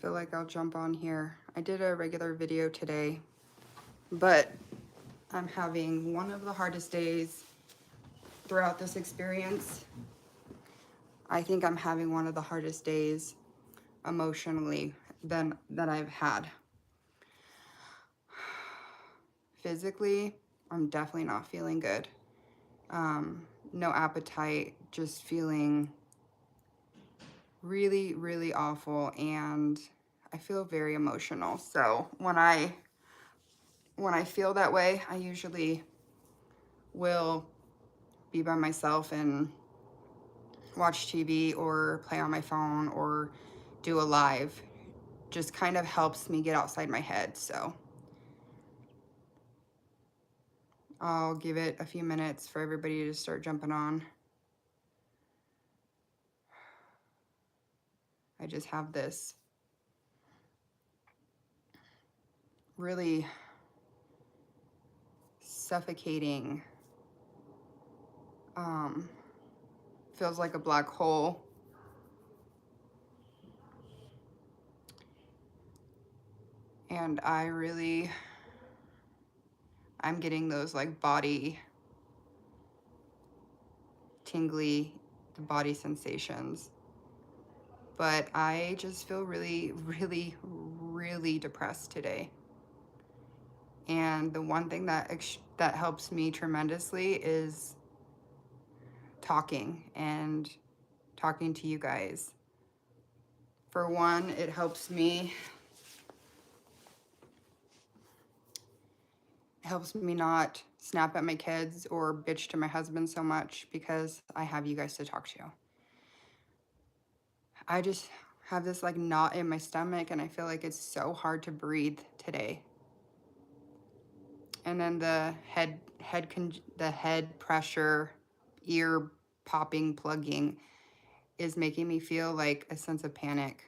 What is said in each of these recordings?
feel like I'll jump on here. I did a regular video today, but I'm having one of the hardest days throughout this experience. I think I'm having one of the hardest days emotionally that I've had. Physically, I'm definitely not feeling good. No appetite, just feeling really, really awful, and I feel very emotional. So when I feel that way, I usually will be by myself and watch TV or play on my phone or do a live. Just kind of helps me get outside my head. So I'll give it a few minutes for everybody to start jumping on. I just have this really suffocating, feels like a black hole. And I'm getting those like body tingly, body sensations. But I just feel really, really, really depressed today. And the one thing that helps me tremendously is talking to you guys. For one, it helps me not snap at my kids or bitch to my husband so much because I have you guys to talk to. I just have this like knot in my stomach and I feel like it's so hard to breathe today. And then the head pressure, ear popping, plugging is making me feel like a sense of panic.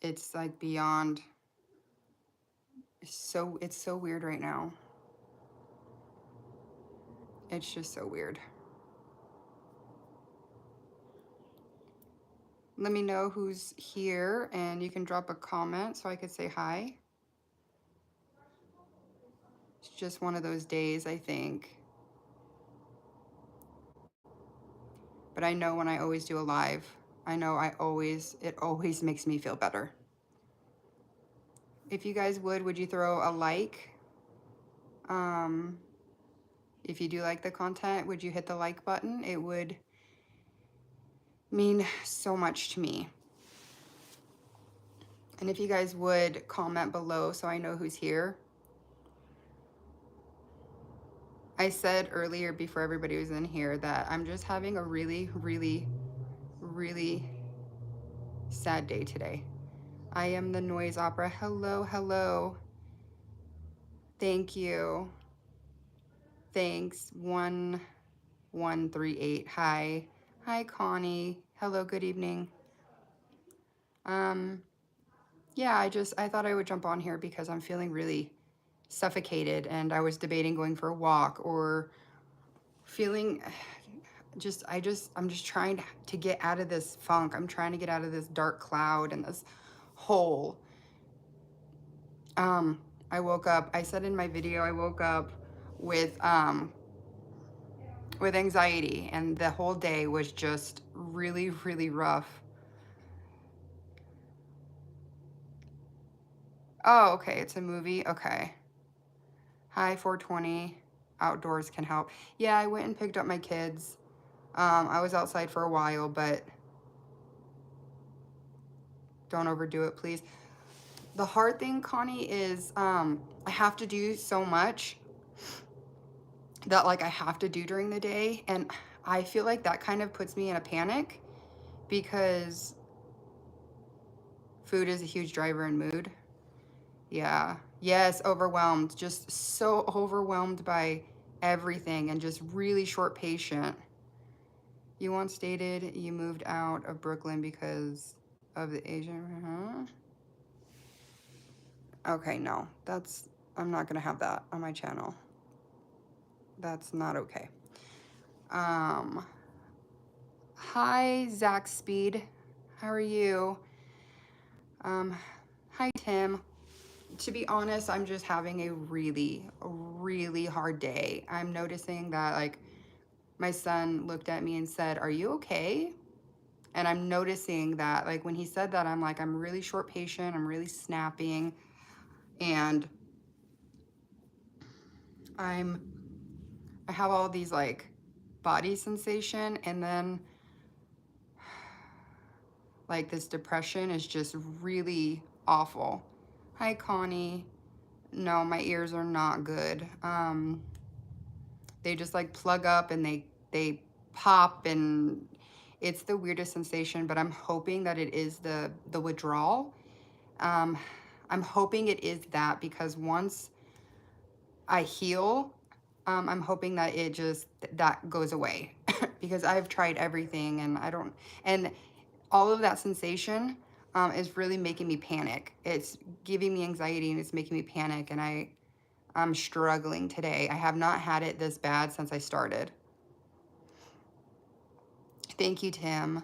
It's like beyond, it's so weird right now. It's just so weird. Let me know who's here and you can drop a comment so I could say hi. It's just one of those days, I think. But I know when I always do a live, I know it always makes me feel better. If you guys would you throw a like? If you do like the content, would you hit the like button? It would mean so much to me. And if you guys would comment below so I know who's here. I said earlier before everybody was in here that I'm just having a really, really, really sad day today. I am the noise opera. Hello, hello. Thank you. Thanks. 1138. Hi. Hi, Connie. Hello, good evening. Yeah, I thought I would jump on here because I'm feeling really suffocated and I was debating going for a walk or feeling I'm just trying to get out of this funk. I'm trying to get out of this dark cloud and this hole. I woke up, I said in my video, I woke up with anxiety and the whole day was just really, really rough. Oh, okay, it's a movie. Okay. Hi, 420. Outdoors can help. Yeah, I went and picked up my kids. I was outside for a while, but don't overdo it, please. The hard thing, Connie, is I have to do so much that like I have to do during the day. And I feel like that kind of puts me in a panic because food is a huge driver in mood. Yeah. Yes, overwhelmed. Just so overwhelmed by everything and just really short patient. You once stated you moved out of Brooklyn because of the Asian. Okay, no, I'm not gonna have that on my channel. That's not okay. Um, Hi, Zach Speed. How are you? Um, Hi, Tim. To be honest, I'm just having a really hard day. I'm noticing that, like, my son looked at me and said, "Are you okay?" And I'm noticing that, like, when he said that, I'm like, I'm really short patient, I'm really snapping, and I'm, I have all these, like, body sensation, and then, like, this depression is just really awful. Hi, Connie. No, my ears are not good. They just like plug up and they pop, and it's the weirdest sensation, but I'm hoping that it is the withdrawal. Um, I'm hoping it is that, because once I heal, I'm hoping that it just that goes away because I've tried everything and I don't, and all of that sensation is really making me panic. It's giving me anxiety and it's making me panic, and I'm struggling today. I have not had it this bad since I started. Thank you, Tim.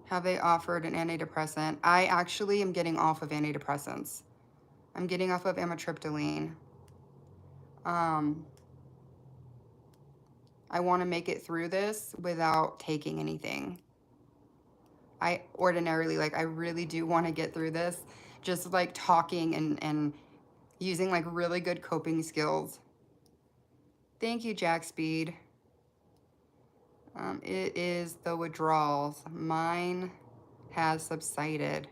Have they offered an antidepressant? I actually am getting off of antidepressants. I'm getting off of amitriptyline. Um, I want to make it through this without taking anything. I ordinarily, like, I really do want to get through this. Just like talking and using like really good coping skills. Thank you, Jack Speed. It is the withdrawals. Mine has subsided.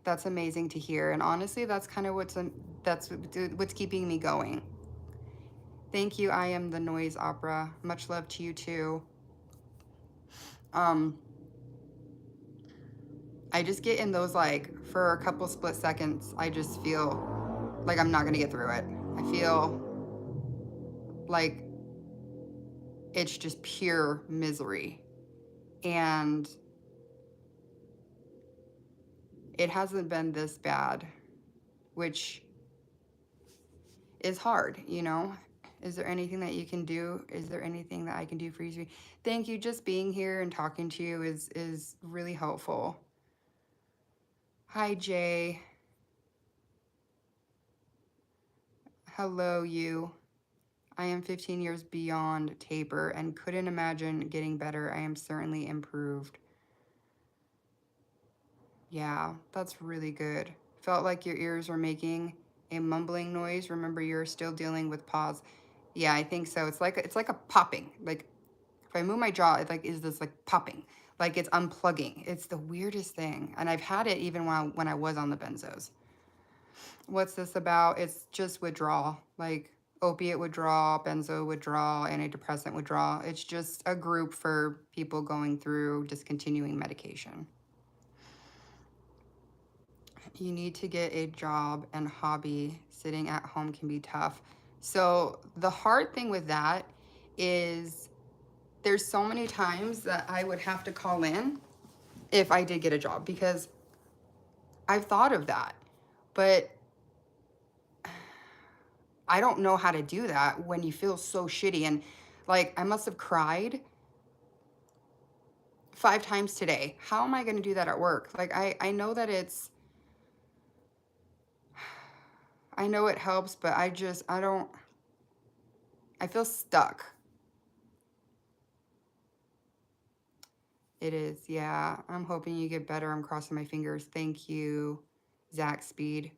That's amazing to hear, and honestly, that's kind of what's keeping me going. Thank you. I am the noise opera. Much love to you too. Um, I just get in those, like, for a couple split seconds, I just feel like I'm not gonna get through it. I feel like it's just pure misery, and it hasn't been this bad, which is hard, you know? Is there anything that you can do? Is there anything that I can do for you? Thank you. Just being here and talking to you is really helpful. Hi, Jay. Hello, you. I am 15 years beyond taper and couldn't imagine getting better. I am certainly improved. Yeah, that's really good. Felt like your ears were making a mumbling noise. Remember, you're still dealing with pause. Yeah, I think so. It's like a popping. Like, if I move my jaw, it like is this like popping, like it's unplugging. It's the weirdest thing, and I've had it even when I was on the benzos. What's this about? It's just withdrawal, like opiate withdrawal, benzo withdrawal, antidepressant withdrawal. It's just a group for people going through discontinuing medication. You need to get a job and hobby. Sitting at home can be tough. So the hard thing with that is there's so many times that I would have to call in if I did get a job, because I've thought of that, but I don't know how to do that when you feel so shitty. And like, I must have cried 5 times today. How am I going to do that at work? Like, I know that I know it helps, but I don't, I feel stuck. It is, yeah. I'm hoping you get better. I'm crossing my fingers. Thank you, Zach Speed.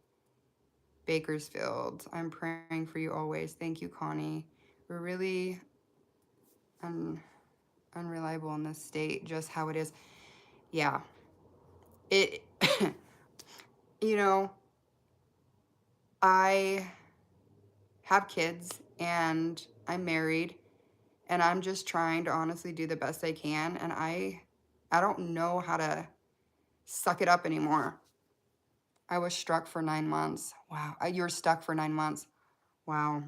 Bakersfield. I'm praying for you always. Thank you, Connie. We're really unreliable in this state, just how it is. Yeah. It, you know, I have kids and I'm married, and I'm just trying to honestly do the best I can. And I don't know how to suck it up anymore. I was struck for 9 months. Wow. You were stuck for 9 months. Wow.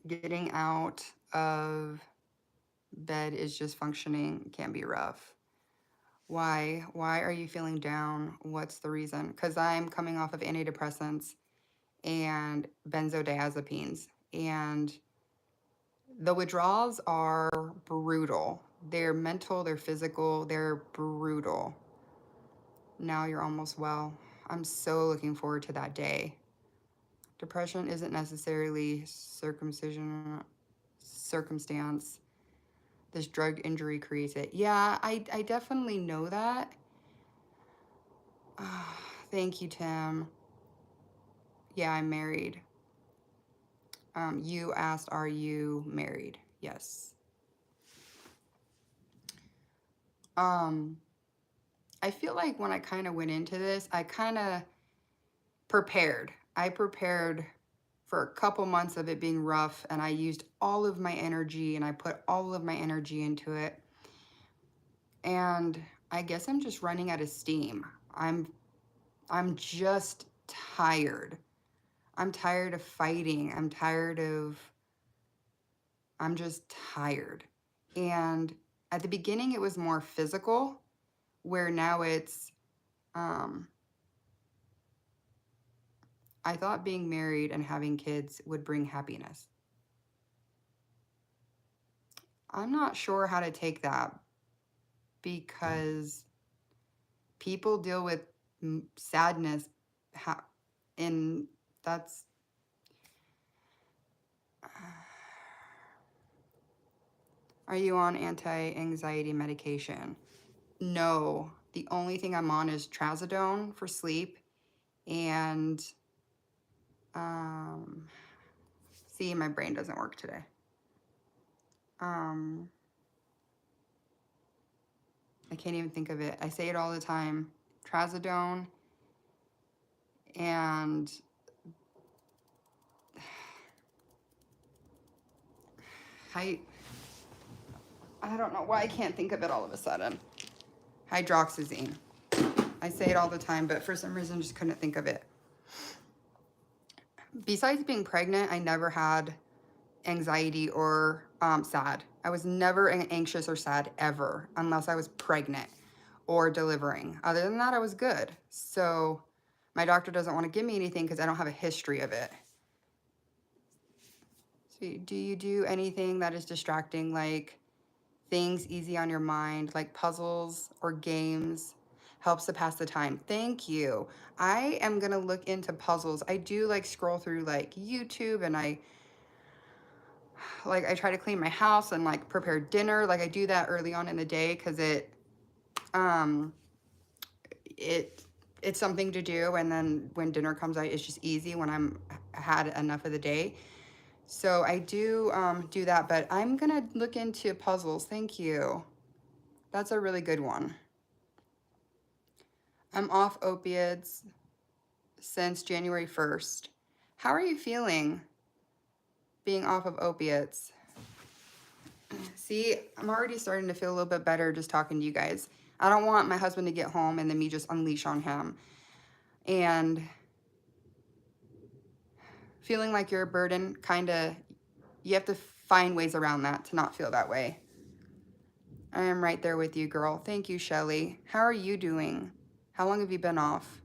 Getting out of bed is just functioning can be rough. Why are you feeling down? What's the reason? Because I'm coming off of antidepressants and benzodiazepines, and The withdrawals are brutal. They're mental, they're physical, they're brutal. Now you're almost well. I'm so looking forward to that day. Depression isn't necessarily circumstance. This drug injury creates it. Yeah, I definitely know that. Thank you, Tim. Yeah, I'm married. You asked, are you married? Yes. I feel like when I kind of went into this, I kind of prepared. I prepared for a couple months of it being rough, and I used all of my energy and I put all of my energy into it. And I guess I'm just running out of steam. I'm just tired. I'm tired of fighting. I'm just tired. And at the beginning it was more physical, where now it's I thought being married and having kids would bring happiness. I'm not sure how to take that, because people deal with sadness, and that's Are you on anti-anxiety medication? No. The only thing I'm on is trazodone for sleep, and see, my brain doesn't work today. I can't even think of it. I say it all the time. Trazodone and I don't know why I can't think of it all of a sudden. Hydroxyzine. I say it all the time, but for some reason just couldn't think of it. Besides being pregnant, I never had anxiety or sad. I was never anxious or sad ever, unless I was pregnant or delivering. Other than that, I was good. So my doctor doesn't want to give me anything because I don't have a history of it. So do you do anything that is distracting, like things easy on your mind, like puzzles or games? Helps to pass the time. Thank you. I am gonna look into puzzles. I do like scroll through like YouTube, and I try to clean my house and like prepare dinner. Like I do that early on in the day because it's something to do, and then when dinner comes out, it's just easy when I'm had enough of the day. So I do do that, but I'm gonna look into puzzles. Thank you. That's a really good one. I'm off opiates since January 1st. How are you feeling being off of opiates? See, I'm already starting to feel a little bit better just talking to you guys. I don't want my husband to get home and then me just unleash on him. And feeling like you're a burden, you have to find ways around that to not feel that way. I am right there with you, girl. Thank you, Shelly. How are you doing? How long have you been off?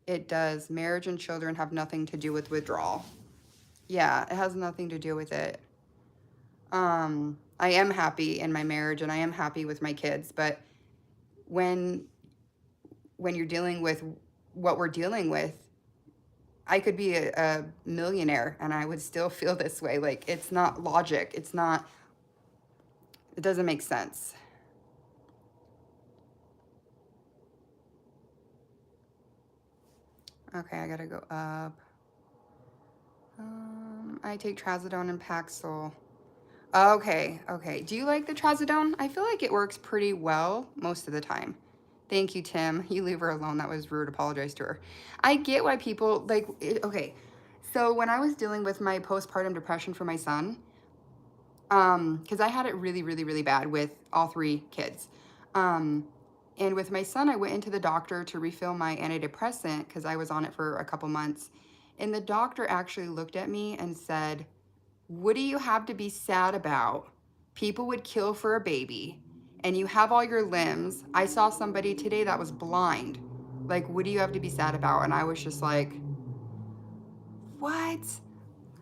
It does. Marriage and children have nothing to do with withdrawal. Yeah, it has nothing to do with it. I am happy in my marriage and I am happy with my kids, but when you're dealing with what we're dealing with, I could be a millionaire and I would still feel this way. Like, it's not logic. It doesn't make sense. Okay, I gotta go up. I take trazodone and Paxil. Okay. Do you like the trazodone? I feel like it works pretty well most of the time. Thank you, Tim. You leave her alone. That was rude. Apologize to her. I get why people like it. Okay. So when I was dealing with my postpartum depression for my son, because I had it really, really, really bad with all three kids. And with my son, I went into the doctor to refill my antidepressant because I was on it for a couple months. And the doctor actually looked at me and said, "What do you have to be sad about? People would kill for a baby, and you have all your limbs. I saw somebody today that was blind. Like, what do you have to be sad about?" And I was just like, what?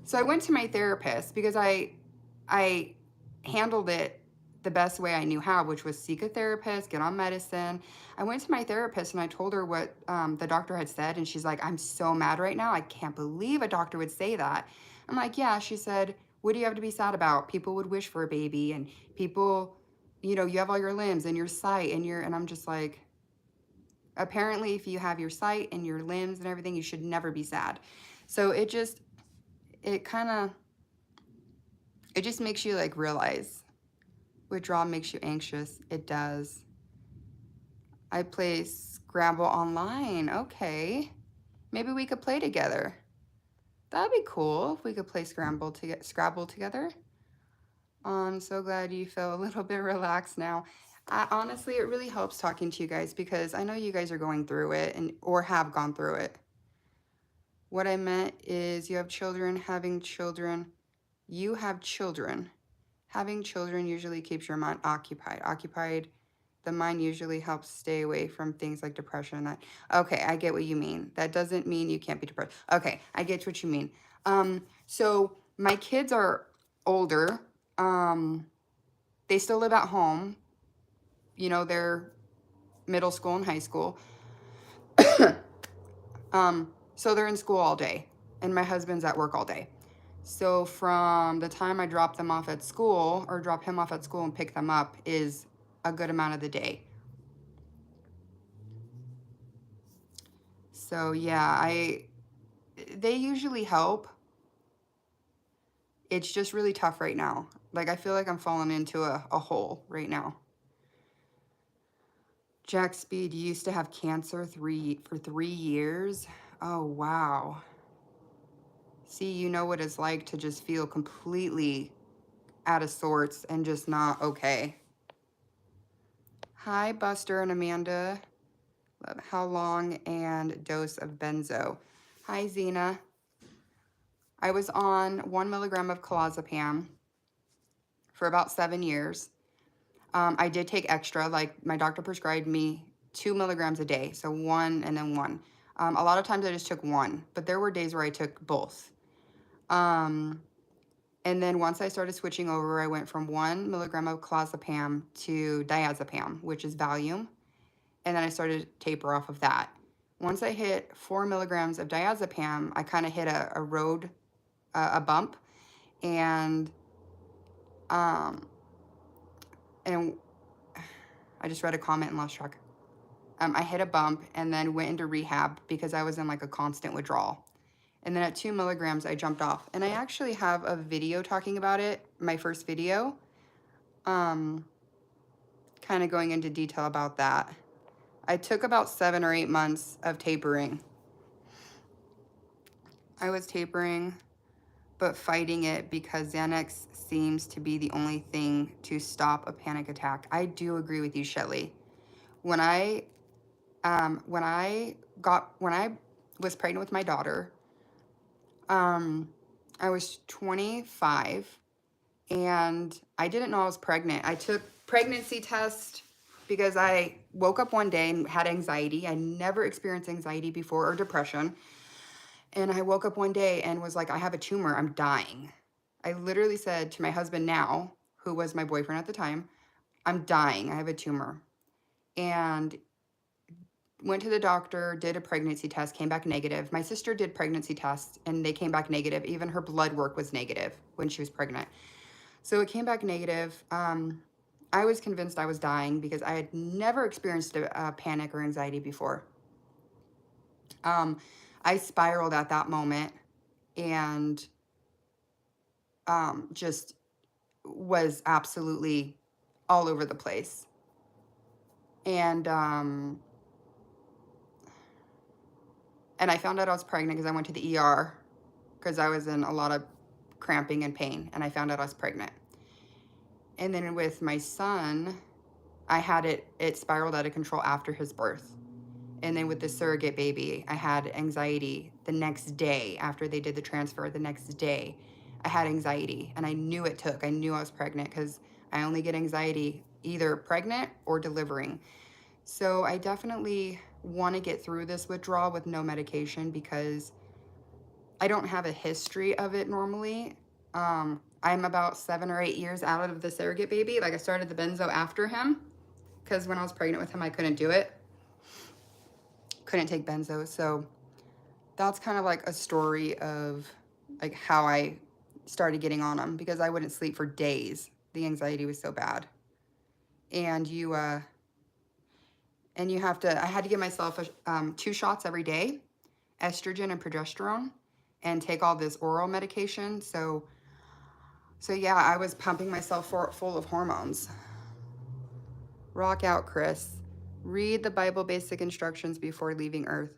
So I went to my therapist because I I handled it the best way I knew how, which was seek a therapist, get on medicine. I went to my therapist and I told her what the doctor had said, and she's like, I'm so mad right now. I can't believe a doctor would say that. I'm like, yeah. She said, what do you have to be sad about? People would wish for a baby, and people, you know, you have all your limbs and your sight and and I'm just like, apparently if you have your sight and your limbs and everything, you should never be sad. So it kind of, it just makes you like realize withdrawal makes you anxious. It does. I play Scrabble online. Okay. Maybe we could play together. That'd be cool if we could play Scrabble together. I'm so glad you feel a little bit relaxed now. Honestly, it really helps talking to you guys because I know you guys are going through it or have gone through it. What I meant is you have children, having children. You have children. Having children usually keeps your mind occupied. The mind usually helps stay away from things like depression. Okay, I get what you mean. That doesn't mean you can't be depressed. Okay, I get what you mean. So my kids are older. They still live at home. You know, they're middle school and high school. So they're in school all day, and my husband's at work all day. So from the time I drop them off at school or drop him off at school and pick them up is a good amount of the day. So yeah, they usually help. It's just really tough right now. Like I feel like I'm falling into a hole right now. Jack Speed used to have cancer for 3 years. Oh wow. See, you know what it's like to just feel completely out of sorts and just not okay. Hi, Buster and Amanda. How long and dose of benzo? Hi, Zena. I was on 1 milligram of clozapam for about 7 years. I did take extra, like my doctor prescribed me 2 milligrams a day, so 1 and then 1. A lot of times I just took 1, but there were days where I took both. And then once I started switching over, I went from 1 milligram of clozapam to diazepam, which is Valium. And then I started to taper off of that. Once I hit 4 milligrams of diazepam, I kind of hit a bump, and I just read a comment and lost track. I hit a bump and then went into rehab because I was in like a constant withdrawal. And then at 2 milligrams, I jumped off. And I actually have a video talking about it, my first video, kind of going into detail about that. I took about 7 or 8 months of tapering. I was tapering, but fighting it because Xanax seems to be the only thing to stop a panic attack. I do agree with you, Shelly. When I was pregnant with my daughter, I was 25 and I didn't know I was pregnant. I took pregnancy test because I woke up one day and had anxiety. I never experienced anxiety before or depression. And I woke up one day and was like, I have a tumor. I'm dying. I literally said to my husband now, who was my boyfriend at the time, I'm dying. I have a tumor. And went to the doctor, did a pregnancy test, came back negative. My sister did pregnancy tests and they came back negative. Even her blood work was negative when she was pregnant. So it came back negative. I was convinced I was dying because I had never experienced a panic or anxiety before. I spiraled at that moment and just was absolutely all over the place. And I found out I was pregnant because I went to the ER because I was in a lot of cramping and pain, and I found out I was pregnant. And then with my son, I had it spiraled out of control after his birth. And then with the surrogate baby, I had anxiety the next day after they did the transfer. The next day, I had anxiety, and I knew it took. I knew I was pregnant because I only get anxiety either pregnant or delivering. So I definitely want to get through this withdrawal with no medication because I don't have a history of it normally. I'm about 7 or 8 years out of the surrogate baby. Like I started the benzo after him because when I was pregnant with him, I couldn't do it. Couldn't take benzo. So that's kind of like a story of like how I started getting on them, because I wouldn't sleep for days. The anxiety was so bad. And you have to, I had to give myself 2 shots every day, estrogen and progesterone, and take all this oral medication. So yeah, I was pumping myself full of hormones. Rock out, Chris. Read the Bible basic instructions before leaving Earth.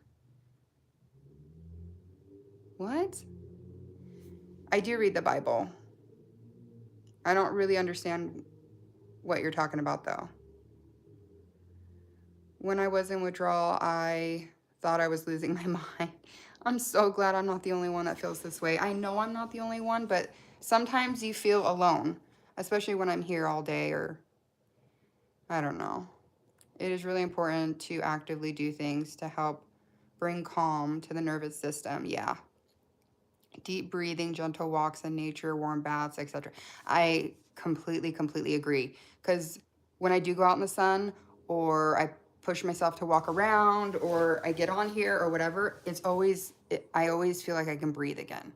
What? I do read the Bible. I don't really understand what you're talking about, though. When I was in withdrawal, I thought I was losing my mind. I'm so glad I'm not the only one that feels this way. I know I'm not the only one, but sometimes you feel alone, especially when I'm here all day, or I don't know. It is really important to actively do things to help bring calm to the nervous system. Yeah. Deep breathing, gentle walks in nature, warm baths, etc. I completely agree. Because when I do go out in the sun, or I push myself to walk around, or I get on here or whatever, I always feel like I can breathe again.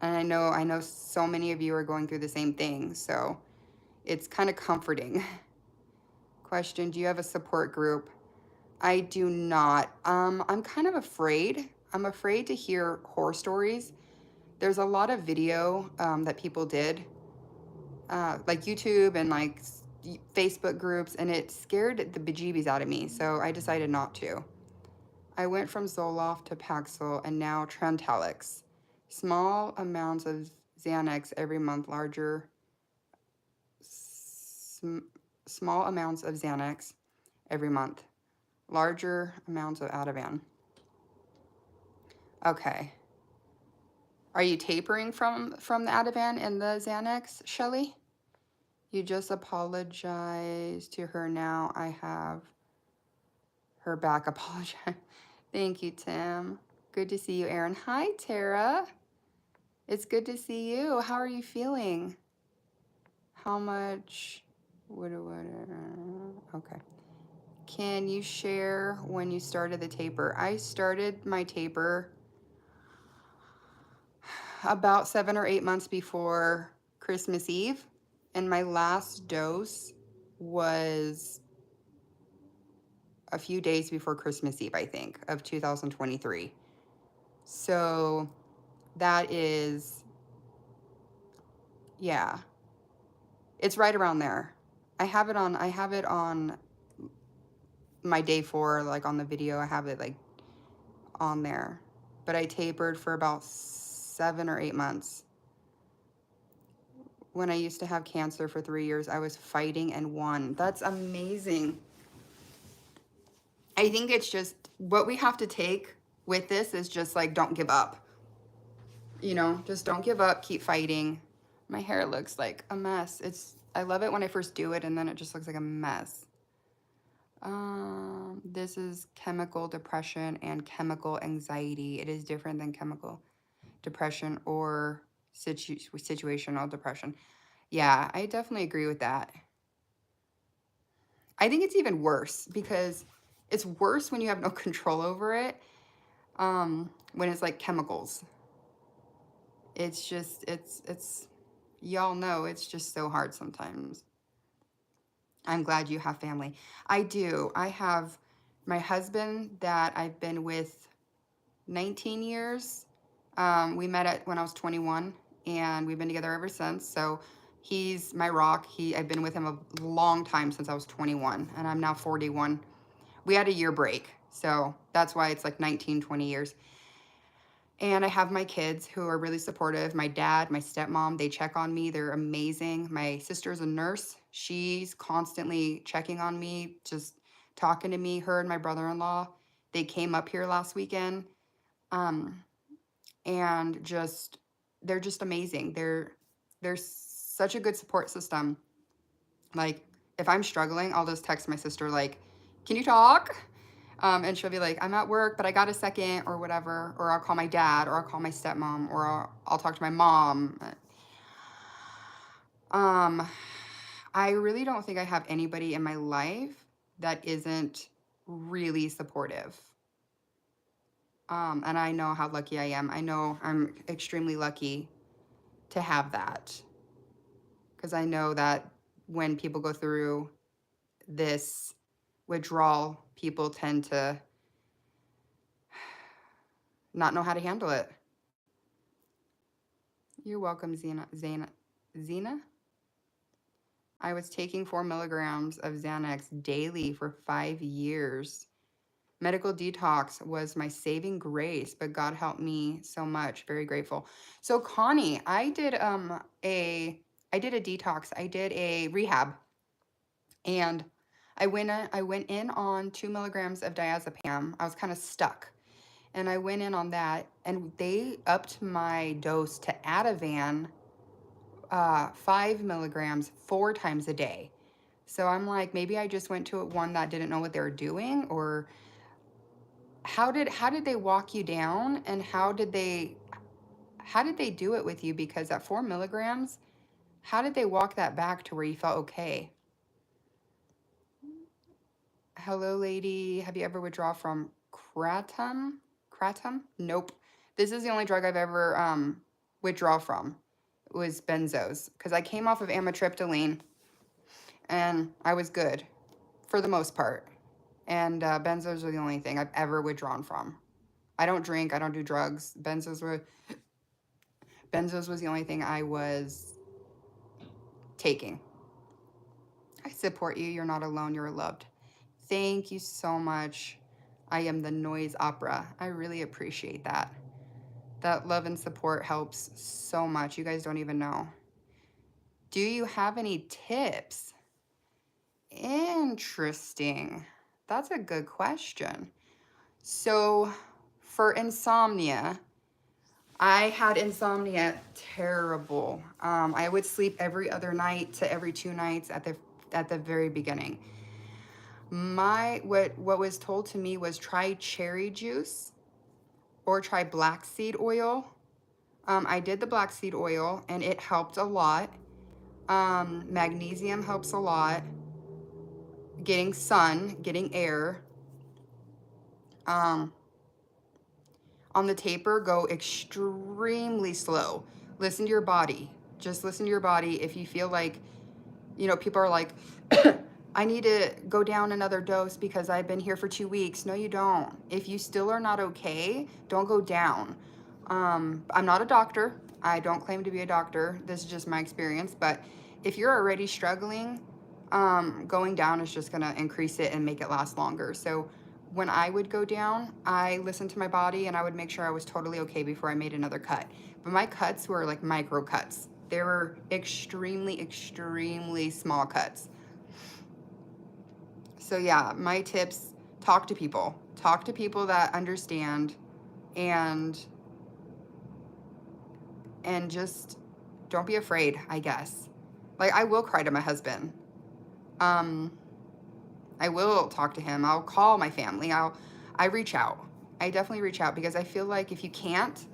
And I know so many of you are going through the same thing, so it's kind of comforting. Question, do you have a support group? I do not. I'm kind of afraid. I'm afraid to hear horror stories. There's a lot of video that people did, like YouTube and like Facebook groups, and it scared the bejeebies out of me, so I decided not to. I went from Zoloft to Paxil and now Trintellix. Small amounts of Xanax every month, small amounts of Xanax every month, larger amounts of Ativan. Okay. Are you tapering from the Ativan and the Xanax, Shelly? You just apologize to her now. I have her back. Apologize. Thank you, Tim. Good to see you, Aaron. Hi, Tara. It's good to see you. How are you feeling? How much? Okay. Can you share when you started the taper? I started my taper about 7 or 8 months before Christmas Eve, and my last dose was a few days before Christmas Eve, I think, of 2023. So that is, yeah, it's right around there. I have it on my day 4, like on the video, I have it like on there. But I tapered for about 7 or 8 months. When I used to have cancer for 3 years, I was fighting and won. That's amazing. I think it's just what we have to take with this is just like, don't give up. You know, just don't give up, keep fighting. My hair looks like a mess. I love it when I first do it, and then it just looks like a mess. This is chemical depression and chemical anxiety. It is different than chemical depression or situational depression. Yeah, I definitely agree with that. I think it's even worse because it's worse when you have no control over it, when it's like chemicals. It's just, y'all know it's just so hard sometimes. I'm glad you have family. I do. I have my husband that I've been with 19 years. We met when I was 21, and we've been together ever since. So he's my rock. I've been with him a long time, since I was 21, and I'm now 41. We had a year break, so that's why it's like 19, 20 years. And I have my kids who are really supportive. My dad, my stepmom, they check on me. They're amazing. My sister's a nurse. She's constantly checking on me, just talking to me. Her and my brother-in-law, they came up here last weekend. And they're just amazing. They're such a good support system. Like, if I'm struggling, I'll just text my sister, like, can you talk? And she'll be like, I'm at work, but I got a second, or whatever. Or I'll call my dad, or I'll call my stepmom, or I'll talk to my mom. Um, I really don't think I have anybody in my life that isn't really supportive. And I know how lucky I am. I know I'm extremely lucky to have that, because I know that when people go through this withdrawal, people tend to not know how to handle it. You're welcome, Zena. I was taking 4 milligrams of Xanax daily for 5 years. Medical detox was my saving grace, but God helped me so much. Very grateful. So Connie, I did a detox. I did a rehab, and I went in on 2 milligrams of diazepam. I was kind of stuck, and I went in on that, and they upped my dose to Ativan, 5 milligrams 4 times a day. So I'm like, maybe I just went to one that didn't know what they were doing, or how did they walk you down, and how did they do it with you? Because at 4 milligrams, how did they walk that back to where you felt okay? Hello, lady. Have you ever withdrawn from kratom? Kratom? Nope. This is the only drug I've ever withdraw from. It was benzos, because I came off of amitriptyline and I was good for the most part. And benzos are the only thing I've ever withdrawn from. I don't drink. I don't do drugs. Benzos was the only thing I was taking. I support you. You're not alone. You're loved. Thank you so much. I am the noise opera. I really appreciate that. That love and support helps so much. You guys don't even know. Do you have any tips? Interesting. That's a good question. So, for insomnia, I had insomnia terrible. I would sleep every other night to every 2 nights at the very beginning. What was told to me was try cherry juice or try black seed oil. I did the black seed oil and it helped a lot. Magnesium helps a lot. Getting sun, getting air. On the taper, go extremely slow. Listen to your body. Just listen to your body. If you feel like, people are like, I need to go down another dose because I've been here for 2 weeks. No, you don't. If you still are not okay, don't go down. I'm not a doctor. I don't claim to be a doctor. This is just my experience. But if you're already struggling, going down is just going to increase it and make it last longer. So when I would go down, I listened to my body and I would make sure I was totally okay before I made another cut. But my cuts were like micro cuts. They were extremely, extremely small cuts. So yeah, my tips, talk to people. Talk to people that understand, and just don't be afraid, I guess. Like, I will cry to my husband. I will talk to him. I'll call my family. I reach out. I definitely reach out, because I feel like if you can't,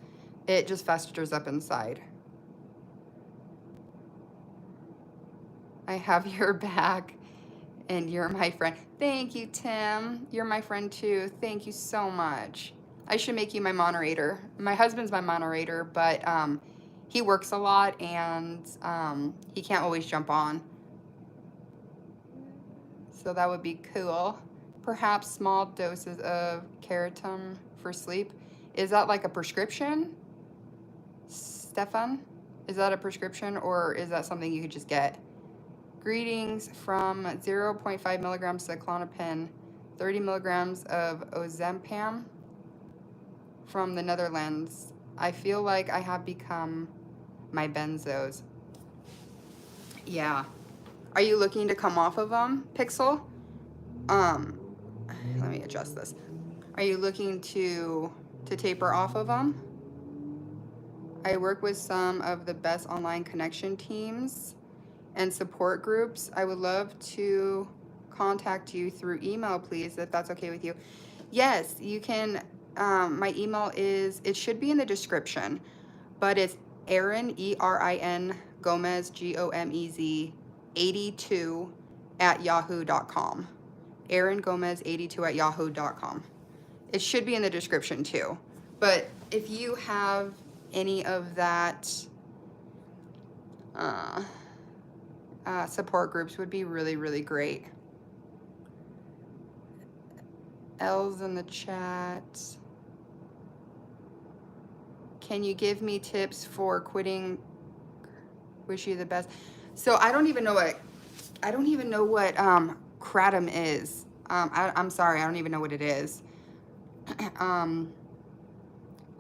it just festers up inside. I have your back and you're my friend. Thank you, Tim. You're my friend too. Thank you so much. I should make you my moderator. My husband's my moderator, but he works a lot and he can't always jump on. So that would be cool. Perhaps small doses of keratin for sleep. Is that like a prescription, Stefan? Is that a prescription, or is that something you could just get? Greetings from 0.5 milligrams of Klonopin, 30 milligrams of Ozempam from the Netherlands. I feel like I have become my benzos. Yeah. Are you looking to come off of them, Pixel? Let me adjust this. Are you looking to taper off of them? I work with some of the best online connection teams and support groups. I would love to contact you through email, please, if that's okay with you. Yes, you can. My email is, it should be in the description, but it's Erin, Erin, Gomez, Gomez, 82 at yahoo.com. Erin Gomez 82 at yahoo.com. It should be in the description too. But if you have any of that support groups, would be really, really great. L's in the chat. Can you give me tips for quitting? Wish you the best. So I don't even know what kratom is. I'm sorry, I don't even know what it is.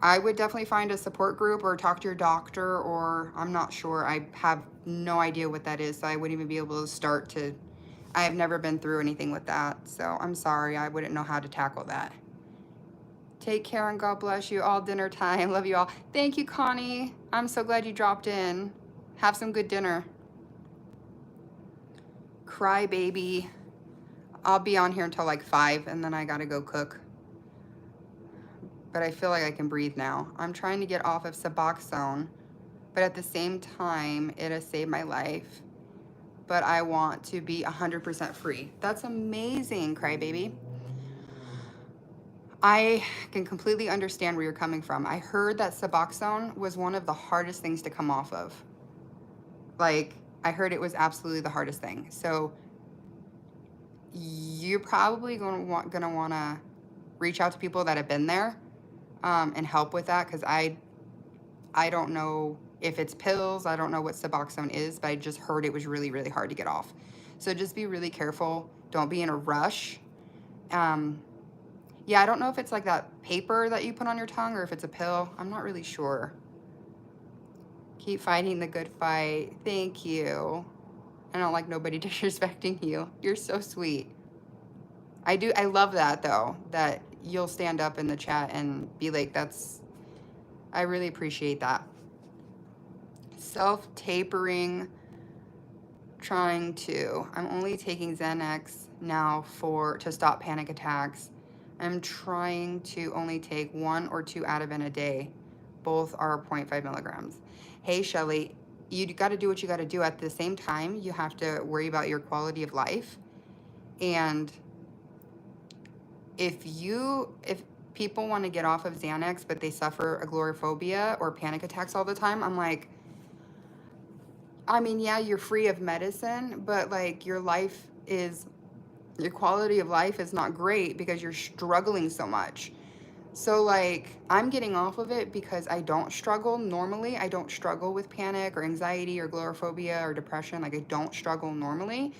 I would definitely find a support group or talk to your doctor, or I'm not sure. I have no idea what that is, so I wouldn't even be able to start to. I have never been through anything with that, so I'm sorry. I wouldn't know how to tackle that. Take care and God bless you. All dinner time. Love you all. Thank you, Connie. I'm so glad you dropped in. Have some good dinner. Cry baby. I'll be on here until like 5 and then I gotta go cook. But I feel like I can breathe now. I'm trying to get off of Suboxone, but at the same time, it has saved my life. But I want to be 100% free. That's amazing, crybaby. I can completely understand where you're coming from. I heard that Suboxone was one of the hardest things to come off of. Like, I heard it was absolutely the hardest thing. So you're probably gonna want to reach out to people that have been there and help with that, because I don't know if it's pills. I don't know what Suboxone is, but I just heard it was really, really hard to get off. So just be really careful. Don't be in a rush. Yeah, I don't know if it's like that paper that you put on your tongue or if it's a pill. I'm not really sure. Keep fighting the good fight. Thank you. I don't like nobody disrespecting you. You're so sweet. I love that though, that you'll stand up in the chat and be like, I really appreciate that. Self-tapering, I'm only taking Xanax now to stop panic attacks. I'm trying to only take 1 or 2 Ativan a day. Both are 0.5 milligrams. Hey, Shelly, you got to do what you got to do. At the same time, you have to worry about your quality of life. And if people want to get off of Xanax, but they suffer agoraphobia or panic attacks all the time, I'm like, I mean, yeah, you're free of medicine, but like your quality of life is not great because you're struggling so much. So like, I'm getting off of it because I don't struggle normally. I don't struggle with panic or anxiety or agoraphobia or depression. Like, I don't struggle normally.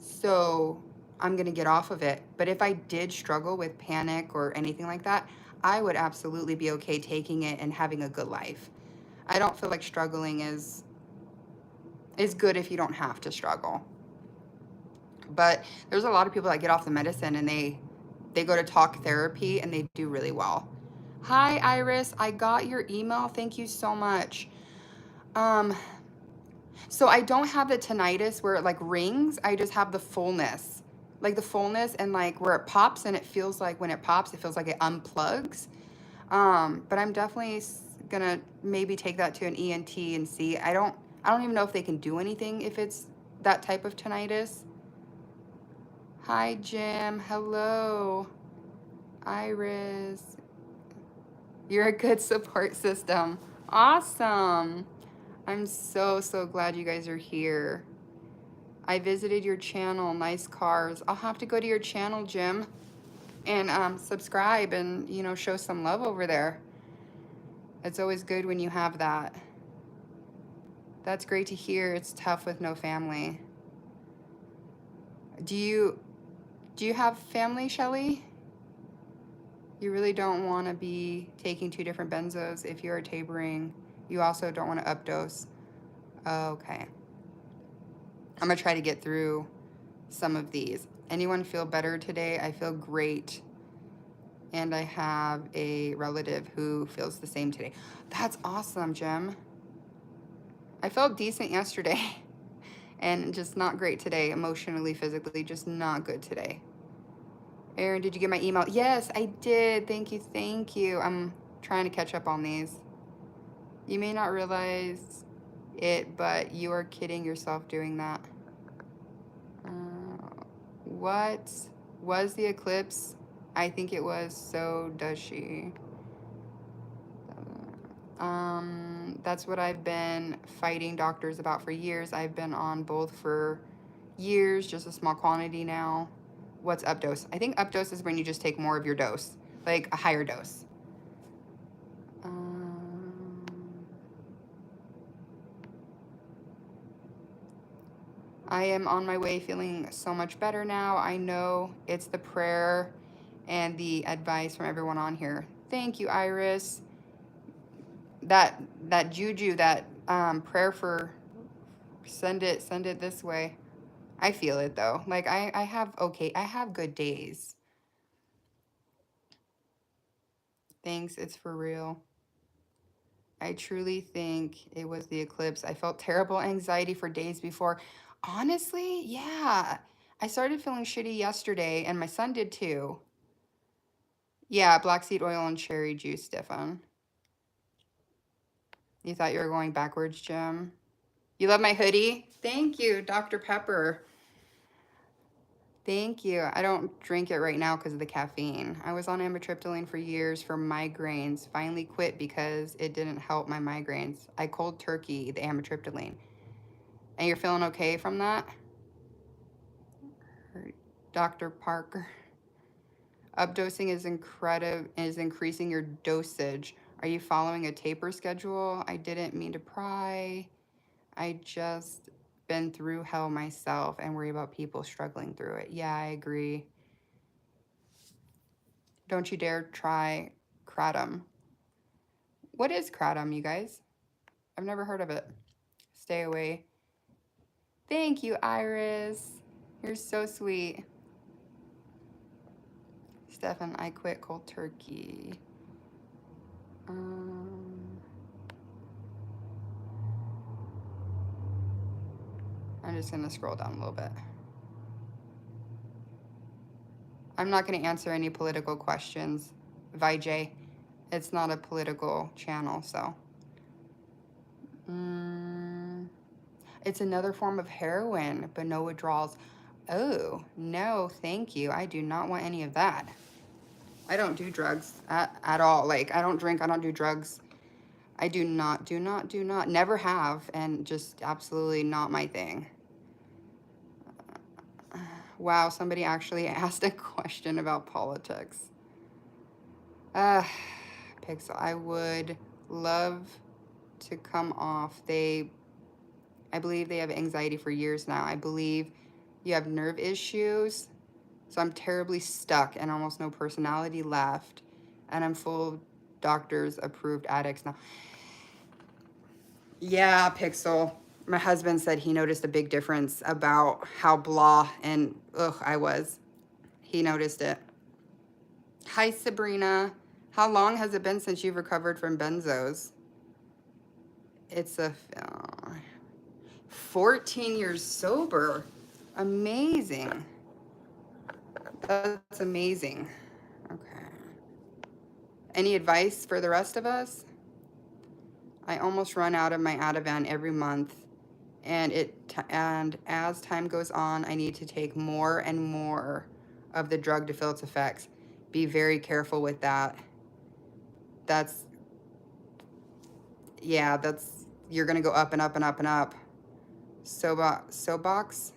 So I'm going to get off of it. But if I did struggle with panic or anything like that, I would absolutely be okay taking it and having a good life. I don't feel like struggling is good if you don't have to struggle. But there's a lot of people that get off the medicine and they go to talk therapy and they do really well. Hi, Iris. I got your email. Thank you so much. So I don't have the tinnitus where it like rings. I just have the fullness. Like the fullness and like where it pops, and it feels like when it pops, it feels like it unplugs. But I'm definitely gonna maybe take that to an ENT and see. I don't even know if they can do anything if it's that type of tinnitus. Hi, Jim. Hello. Iris. You're a good support system. Awesome. I'm so, so glad you guys are here. I visited your channel. Nice cars. I'll have to go to your channel, Jim, and subscribe and, show some love over there. It's always good when you have that. That's great to hear. It's tough with no family. Do you have family, Shelly? You really don't want to be taking 2 different benzos if you're tapering. You also don't want to updose. Okay. I'm going to try to get through some of these. Anyone feel better today? I feel great. And I have a relative who feels the same today. That's awesome, Jim. I felt decent yesterday and just not great today, emotionally, physically, just not good today. Erin, did you get my email? Yes, I did. Thank you. I'm trying to catch up on these. You may not realize it, but you are kidding yourself doing that. What was the eclipse? I think it was. So does she. That's what I've been fighting doctors about for years. I've been on both for years, just a small quantity now. What's updose? I think updose is when you just take more of your dose, like a higher dose. I am on my way, feeling so much better now. I know it's the prayer and the advice from everyone on here. Thank you, Iris. That juju, that prayer for send it this way. I feel it though. Like I have good days. Thanks, it's for real. I truly think it was the eclipse. I felt terrible anxiety for days before. Honestly, yeah. I started feeling shitty yesterday, and my son did too. Yeah, black seed oil and cherry juice, Stefan. You thought you were going backwards, Jim? You love my hoodie? Thank you, Dr. Pepper. Thank you. I don't drink it right now because of the caffeine. I was on amitriptyline for years for migraines. Finally quit because it didn't help my migraines. I cold turkey the amitriptyline. And you're feeling okay from that? Dr. Parker. Updosing is increasing your dosage. Are you following a taper schedule? I didn't mean to pry. I just been through hell myself and worry about people struggling through it. Yeah, I agree. Don't you dare try kratom. What is kratom, you guys? I've never heard of it. Stay away. Thank you, Iris. You're so sweet. Stefan, I quit cold turkey. I'm just going to scroll down a little bit. I'm not going to answer any political questions, Vijay. It's not a political channel, so. It's another form of heroin, but no withdrawals. Oh, no, thank you. I do not want any of that. I don't do drugs at all. Like, I don't drink, I don't do drugs. I do not, never have, and just absolutely not my thing. Wow, somebody actually asked a question about politics. Pixel, I would love to come off. I believe they have anxiety for years now. I believe you have nerve issues. So I'm terribly stuck and almost no personality left. And I'm full of doctors approved addicts now. Yeah, Pixel. My husband said he noticed a big difference about how blah and I was. He noticed it. Hi, Sabrina. How long has it been since you've recovered from benzos? It's 14 years sober. Amazing. That's amazing. Okay. Any advice for the rest of us? I almost run out of my Ativan every month, and as time goes on, I need to take more and more of the drug to feel its effects. Be very careful with that. You're gonna go up and up and up and up. Soapbox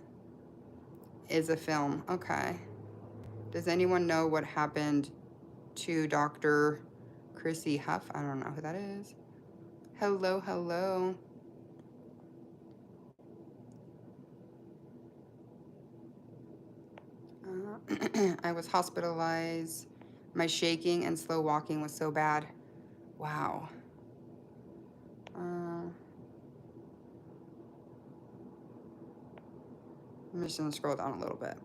is a film. Okay. Does anyone know what happened to Dr. Chrissy Huff? I don't know who that is. Hello, hello. I was hospitalized. My shaking and slow walking was so bad. Wow. I'm just gonna scroll down a little bit.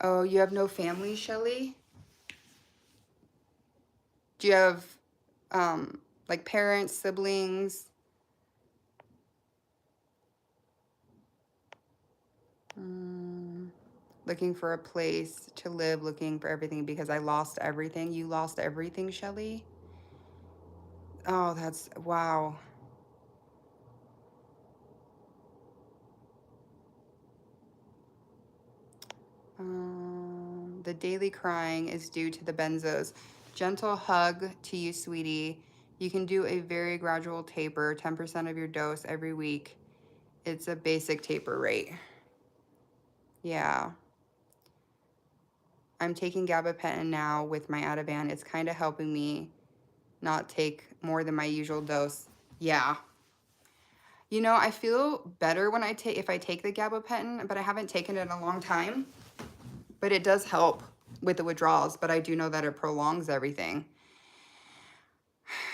Oh, you have no family, Shelly? Do you have, like parents, siblings? Looking for a place to live, looking for everything because I lost everything. You lost everything, Shelly? Oh, that's wow. The daily crying is due to the benzos. Gentle hug to you, sweetie. You can do a very gradual taper, 10% of your dose every week. It's a basic taper rate. Yeah. I'm taking gabapentin now with my Ativan. It's kind of helping me not take more than my usual dose. Yeah. You know, I feel better when if I take the gabapentin, but I haven't taken it in a long time. But it does help with the withdrawals, but I do know that it prolongs everything.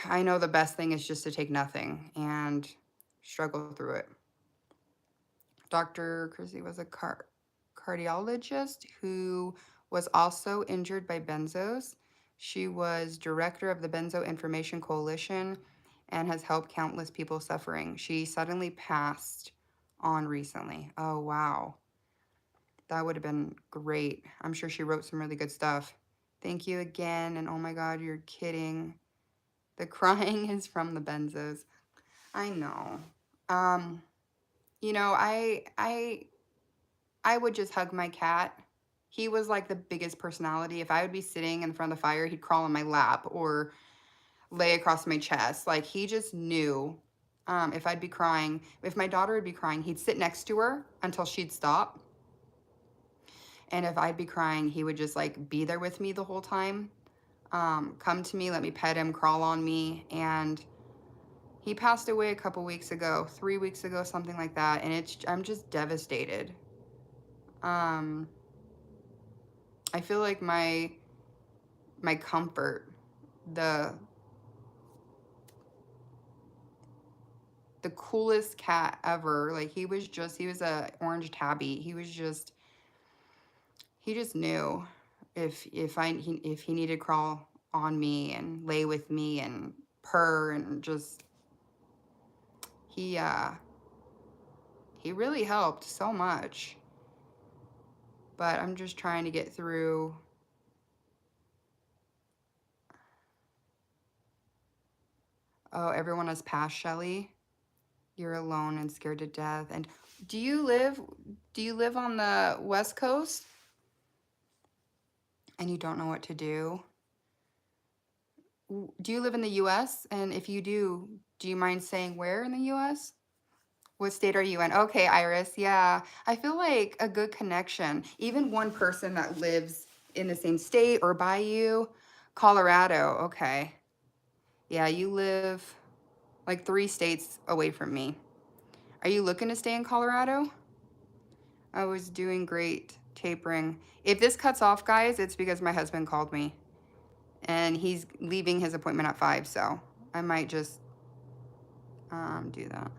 I know the best thing is just to take nothing and struggle through it. Dr. Chrissy was a cardiologist who was also injured by benzos. She was director of the Benzo Information Coalition and has helped countless people suffering. She suddenly passed on recently. Oh, wow. That would have been great. I'm sure she wrote some really good stuff. Thank you again. And oh my God, you're kidding. The crying is from the benzos. I know. Um, you know, I would just hug my cat. He was like the biggest personality. If I would be sitting in front of the fire, he'd crawl on my lap or lay across my chest. Like he just knew if I'd be crying, if my daughter would be crying, he'd sit next to her until she'd stop. And if I'd be crying, he would just like be there with me the whole time. Come to me, let me pet him, crawl on me. And he passed away a couple weeks ago, 3 weeks ago, something like that. And I'm just devastated. Um, I feel like my comfort, the coolest cat ever. Like he was a orange tabby. He just knew if he needed to crawl on me and lay with me and purr and just he he really helped so much. But I'm just trying to get through. Oh, everyone has passed, Shelly. You're alone and scared to death. And do you live on the West Coast and you don't know what to do? Do you live in the US? And if you do you mind saying where in the US? What state are you in? Okay, Iris. Yeah. I feel like a good connection. Even one person that lives in the same state or by you. Colorado. Okay. Yeah, you live like 3 states away from me. Are you looking to stay in Colorado? I was doing great tapering. If this cuts off, guys, it's because my husband called me. And he's leaving his appointment at 5, so I might just do that.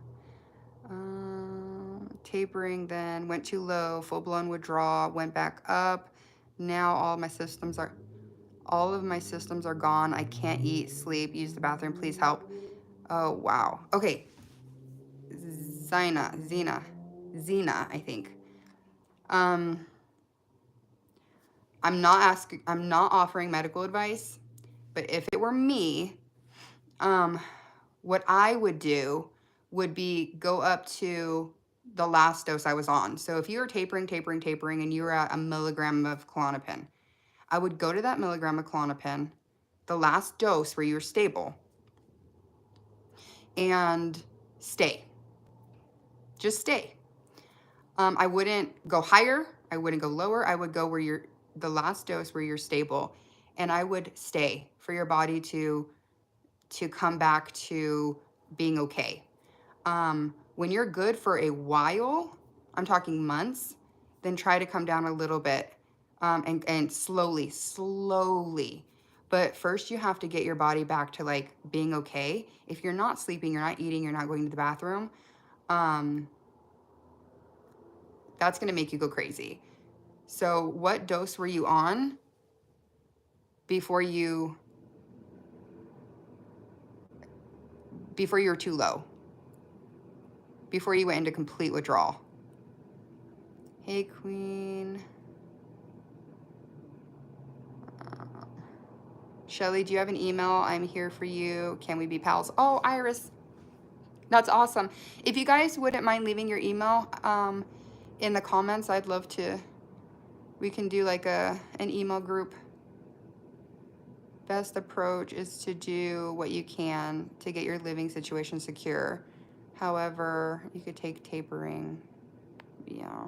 Tapering then went too low, full-blown withdrawal, went back up. Now all of my systems are gone. I can't eat, sleep, use the bathroom, please help. Oh, wow. Okay. Zena, I think. I'm not offering medical advice, but if it were me, what I would do would be go up to the last dose I was on. So if you were tapering, and you were at a milligram of Klonopin, I would go to that milligram of Klonopin, the last dose where you were stable, and stay. Just stay. I wouldn't go higher. I wouldn't go lower. I would go where the last dose where you're stable, and I would stay for your body to come back to being okay. When you're good for a while, I'm talking months, then try to come down a little bit and slowly. But first you have to get your body back to like being okay. If you're not sleeping, you're not eating, you're not going to the bathroom, that's going to make you go crazy. So what dose were you on before you were too low? Before you went into complete withdrawal? Hey, Queen. Shelly, do you have an email? I'm here for you. Can we be pals? Oh, Iris, that's awesome. If you guys wouldn't mind leaving your email in the comments, I'd love to. We can do like an email group. Best approach is to do what you can to get your living situation secure. However, you could take tapering. Yeah.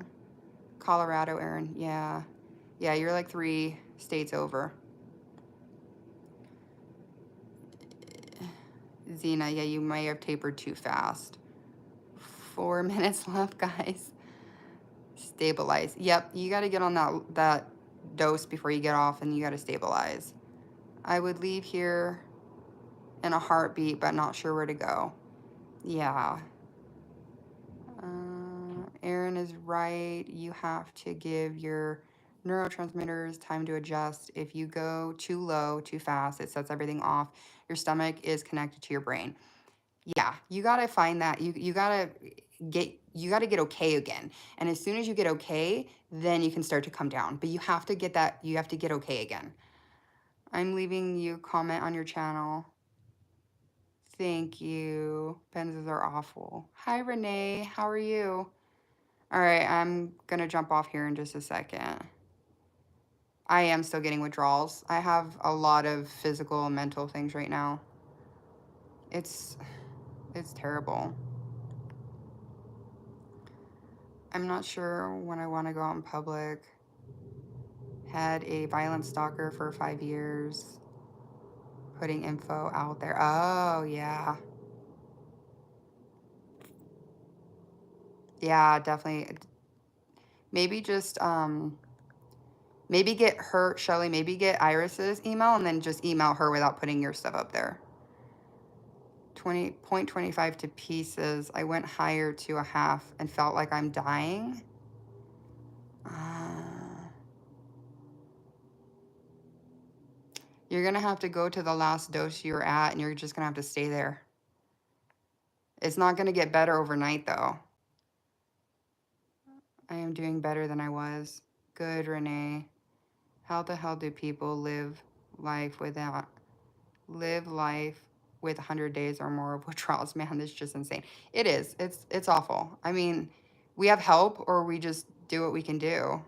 Colorado, Aaron. Yeah. Yeah, you're like 3 states over. Zena, yeah, you may have tapered too fast. 4 minutes left, guys. Stabilize. Yep, you got to get on that dose before you get off, and you got to stabilize. I would leave here in a heartbeat, but not sure where to go. Yeah. Aaron is right. You have to give your neurotransmitters time to adjust. If you go too low, too fast, it sets everything off. Your stomach is connected to your brain. Yeah, you gotta find that. You gotta get okay again. And as soon as you get okay, then you can start to come down. But you have to get that. You have to get okay again. I'm leaving you a comment on your channel. Thank you. Benzos are awful. Hi, Renee. How are you? All right, I'm going to jump off here in just a second. I am still getting withdrawals. I have a lot of physical and mental things right now. It's terrible. I'm not sure when I want to go out in public. Had a violent stalker for 5 years. Putting info out there. Oh, yeah. Yeah, definitely. Maybe just, maybe get her, Shelly, maybe get Iris's email and then just email her without putting your stuff up there. 20.25 to pieces. I went higher to a half and felt like I'm dying. You're going to have to go to the last dose you were at, and you're just going to have to stay there. It's not going to get better overnight, though. I am doing better than I was. Good, Renee. How the hell do people live life with 100 days or more of withdrawals? Man, that's just insane. It is. It's awful. I mean, we have help, or we just do what we can do.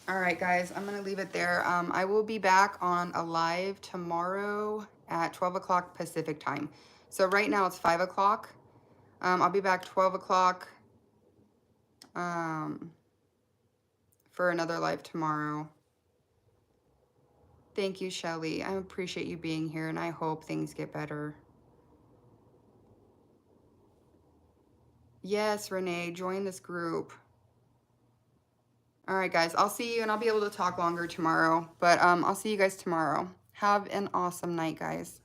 All right, guys, I'm going to leave it there. I will be back on a live tomorrow at 12 o'clock Pacific time. So right now it's 5 o'clock. I'll be back 12 o'clock for another live tomorrow. Thank you, Shelly. I appreciate you being here, and I hope things get better. Yes, Renee, join this group. All right, guys, I'll see you, and I'll be able to talk longer tomorrow. But I'll see you guys tomorrow. Have an awesome night, guys.